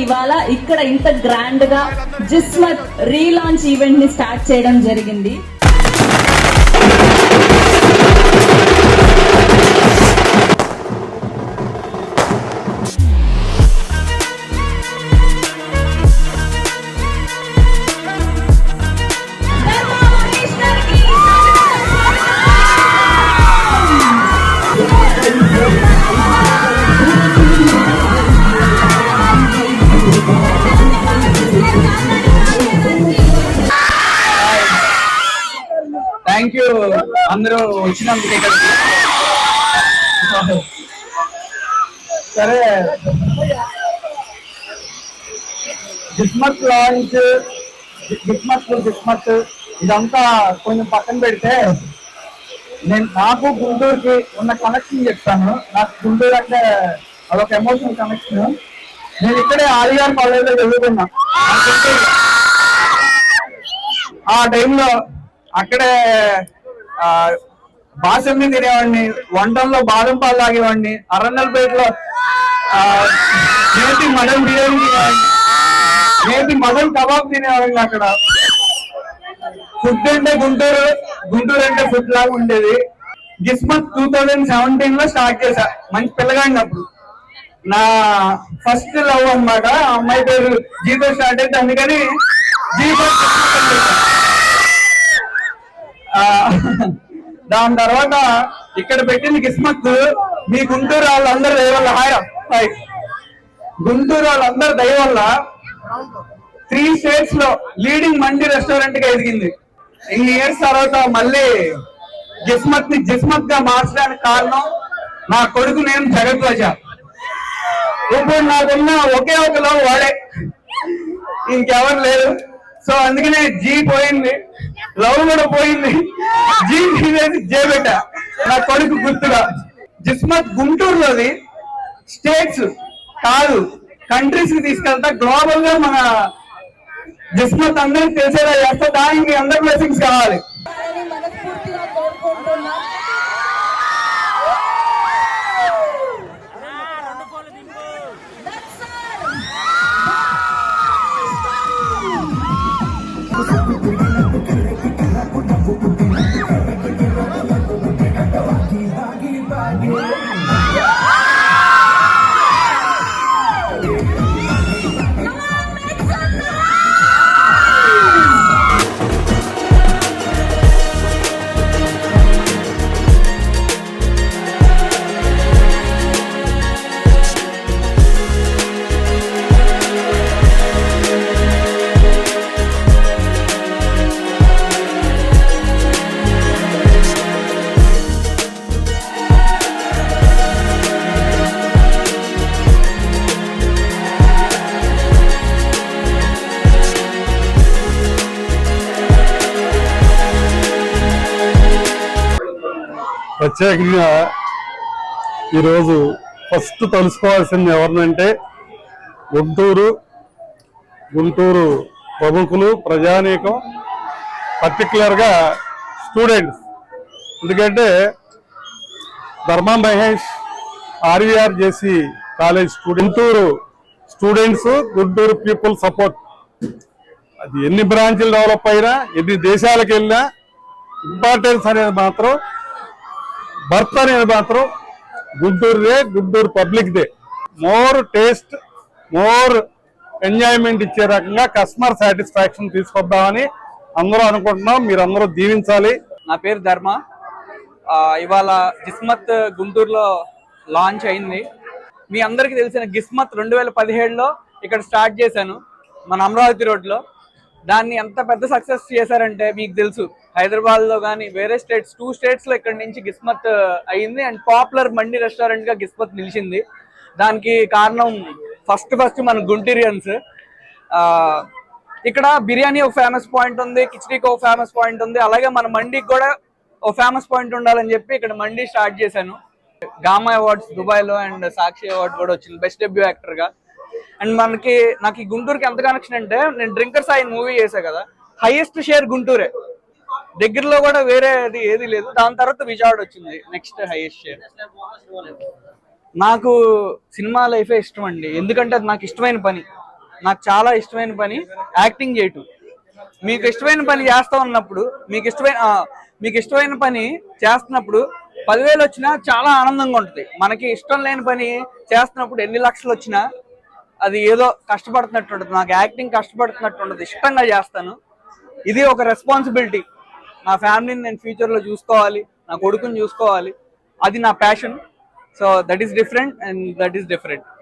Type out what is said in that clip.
ఇవాళ ఇక్కడ ఇంత గ్రాండ్ గా జిస్మత్ రీలాంచ్ ఈవెంట్ ని స్టార్ట్ చేయడం జరిగింది. థ్యాంక్ యూ అందరూ వచ్చినందుకు ఇక్కడికి. సరే, జిస్మత్ లాంచ్, జిస్మత్ ఇదంతా కొంచెం పక్కన పెడితే నాకు గుంటూరుకి ఉన్న కనెక్షన్ చెప్తాను. నాకు గుంటూరు అంటే అదొక ఎమోషనల్ కనెక్షన్. నేను ఇక్కడే ఆర్ఆర్ కాలేజ్లో చదువుకున్నా. ఆ టైంలో అక్కడే బాసమ్ని తినేవాడిని, వంటల్లో బాదం పాలు తాగేవాడిని, అరణ్యలపేటలో నేతి మటన్ బిర్యానీ తినేవాడిని, నేతి మటన్ కబాబ్ తినేవాడిని. అక్కడ ఫుడ్ అంటే గుంటూరు అంటే ఫుడ్ లాగా ఉండేది. జిస్మత్ 2017లో స్టార్ట్ చేశా, మంచి పిల్లగాడిని. అప్పుడు నా ఫస్ట్ లవ్ అన్నమాట. ఆ అమ్మాయి పేరు జీతో స్టార్ట్ అయితే, అందుకని జీతో. దాని తర్వాత ఇక్కడ పెట్టింది కిస్మత్. మీ గుంటూరు వాళ్ళందరూ దయ వల్ల, హాయ్, గుంటూరు వాళ్ళందరూ దయ వల్ల 3 స్టేట్స్ లో లీడింగ్ మండి రెస్టారెంట్ గా ఎదిగింది. ఇన్ని ఇయర్స్ తర్వాత మళ్ళీ జిస్మత్ గా మార్చడానికి కారణం నా కొడుకు నేను జగద్వజ. ఇప్పుడు నాకున్న ఒకే ఒక లవ్ వాడే, ఇంకెవరు లేరు. సో అందుకనే జీ పోయింది, లవ్ కూడా పోయింది. జీ తీసేసి జే పెట్టా నా కొడుకు గుర్తుగా. జిస్మత్ గుంటూరులోది స్టేట్స్ కాదు, కంట్రీస్ కి తీసుకెళ్తా. గ్లోబల్ గా మన జిస్మత్ అందరికి తెలిసేలా చేస్తా. దానికి అందరి బ్లెస్సింగ్స్ కావాలి. ప్రత్యేకంగా ఈరోజు ఫస్ట్ తెలుసుకోవాల్సింది ఎవరినంటే గుంటూరు ప్రముఖులు, ప్రజానీకం, పర్టికులర్గా స్టూడెంట్స్. ఎందుకంటే Dharma Mahesh RVR JC college Guntur students, Guntur people support. అది ఎన్ని బ్రాంచ్లు డెవలప్ అయినా, ఎన్ని దేశాలకు వెళ్ళినా ఇంపార్టెన్స్ అనేది మాత్రం, బర్త్ అనేది మాత్రం గుంటూరుదే, గుంటూరు పబ్లిక్ దే. మోర్ టేస్ట్, మోర్ ఎంజాయ్మెంట్ ఇచ్చే రకంగా కస్టమర్ సాటిస్ఫాక్షన్ తీసుకొద్దామని అందరూ అనుకుంటున్నాం. మీరందరూ దీవించాలి. నా పేరు ధర్మ. ఇవాళ జిస్మత్ గుంటూరులో లాంచ్ అయింది. మీ అందరికీ తెలిసిన గిస్మత్ 2017లో ఇక్కడ స్టార్ట్ చేశాను, మన అమరావతి రోడ్లో. దాన్ని ఎంత పెద్ద సక్సెస్ చేశారంటే మీకు తెలుసు, హైదరాబాద్ లో కానీ వేరే స్టేట్స్, 2 స్టేట్స్ లో ఇక్కడ నుంచి గిస్మత్ అయింది. అండ్ పాపులర్ మండి రెస్టారెంట్ గా గిస్మత్ నిలిచింది. దానికి కారణం ఫస్ట్ మన గుంటూరియన్స్. ఇక్కడ బిర్యానీ ఒక ఫేమస్ పాయింట్ ఉంది, కిచడీకి ఒక ఫేమస్ పాయింట్ ఉంది, అలాగే మన మండికి కూడా ఒక ఫేమస్ పాయింట్ ఉండాలని చెప్పి ఇక్కడ మండి స్టార్ట్ చేశాను. గామా అవార్డ్స్ దుబాయ్ లో అండ్ సాక్షి అవార్డు కూడా వచ్చింది బెస్ట్ డెబ్యూ యాక్టర్ గా. అండ్ నాకు ఈ గుంటూరుకి ఎంత కనెక్షన్ అంటే, నేను డ్రింకర్స్ ఆయన మూవీ చేశా కదా, హైయెస్ట్ షేర్ గుంటూరే, దగ్గరలో కూడా వేరే ఏది లేదు. దాని తర్వాత విజయవాడ వచ్చింది నెక్స్ట్ హైయెస్ట్ షేర్. నాకు సినిమా లైఫే ఇష్టం అండి, ఎందుకంటే అది నాకు ఇష్టమైన పని. నాకు చాలా ఇష్టమైన పని యాక్టింగ్ చేయటం. మీకు ఇష్టమైన పని చేస్తా ఉన్నప్పుడు మీకు ఇష్టమైన పని చేస్తున్నప్పుడు 10,000 వచ్చినా చాలా ఆనందంగా ఉంటుంది. మనకి ఇష్టం లేని పని చేస్తున్నప్పుడు ఎన్ని లక్షలు వచ్చినా అది ఏదో కష్టపడుతున్నట్టు ఉంటుంది. నాకు యాక్టింగ్ కష్టపడుతున్నట్టు ఉండదు, ఇష్టంగా చేస్తాను. ఇది ఒక రెస్పాన్సిబిలిటీ. నా ఫ్యామిలీని నేను ఫ్యూచర్లో చూసుకోవాలి, నా కొడుకుని చూసుకోవాలి, అది నా passion. So that is different and that is different.